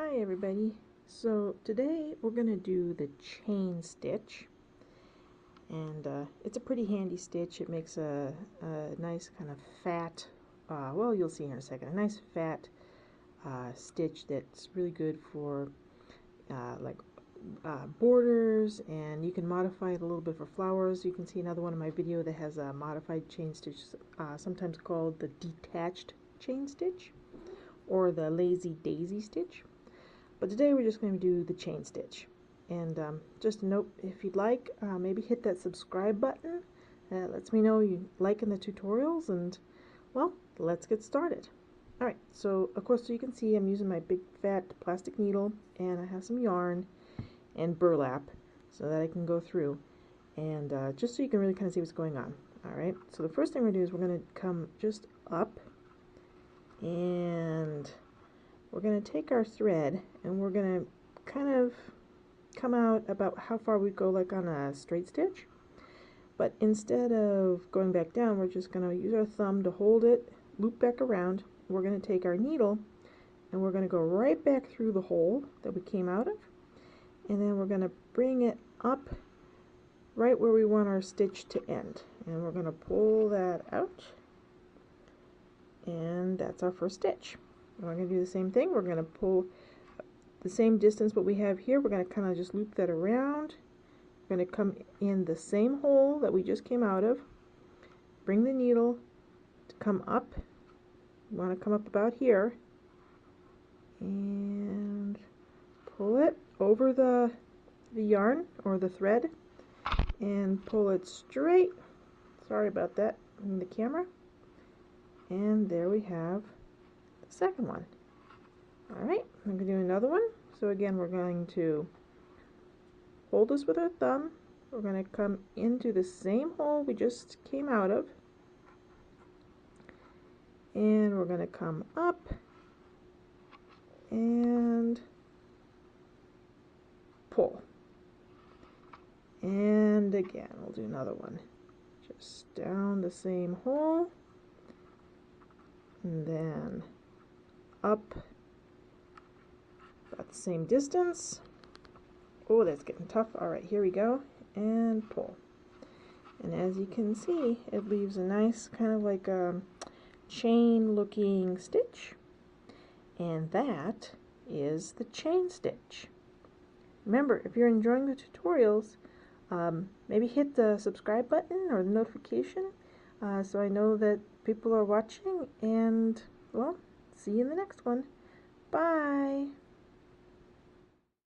Hi everybody. So today we're going to do the chain stitch, and it's a pretty handy stitch. It makes a nice kind of fat, well, you'll see here in a second, a nice fat stitch that's really good for borders, and you can modify it a little bit for flowers. You can see another one in my video that has a modified chain stitch, sometimes called the detached chain stitch or the lazy daisy stitch. But today we're just going to do the chain stitch. And just a note, if you'd like, maybe hit that subscribe button. That lets me know you liking the tutorials, and well, let's get started. Alright, so of course, so you can see I'm using my big fat plastic needle, and I have some yarn and burlap so that I can go through, and just so you can really kind of see what's going on. Alright, so the first thing we're going to do is we're going to come just up, and we're going to take our thread and we're going to kind of come out about how far we go, like on a straight stitch. But instead of going back down, we're just going to use our thumb to hold it, loop back around. We're going to take our needle and we're going to go right back through the hole that we came out of, and then we're going to bring it up right where we want our stitch to end, and we're going to pull that out, and that's our first stitch. We're going to do the same thing. We're going to pull the same distance what we have here. We're going to kind of just loop that around. We're going to come in the same hole that we just came out of. Bring the needle to come up. We want to come up about here. And pull it over the yarn or the thread. And pull it straight. Sorry about that in the camera. And there we have second one. Alright, I'm going to do another one. So again, we're going to hold this with our thumb. We're going to come into the same hole we just came out of, and we're going to come up and pull. And again, we'll do another one. Just down the same hole, and then up about the same distance. Oh, that's getting tough. Alright, here we go, and pull. And as you can see, it leaves a nice kind of like a chain looking stitch, and that is the chain stitch. Remember, if you're enjoying the tutorials, maybe hit the subscribe button or the notification so I know that people are watching, and well, see you in the next one. Bye.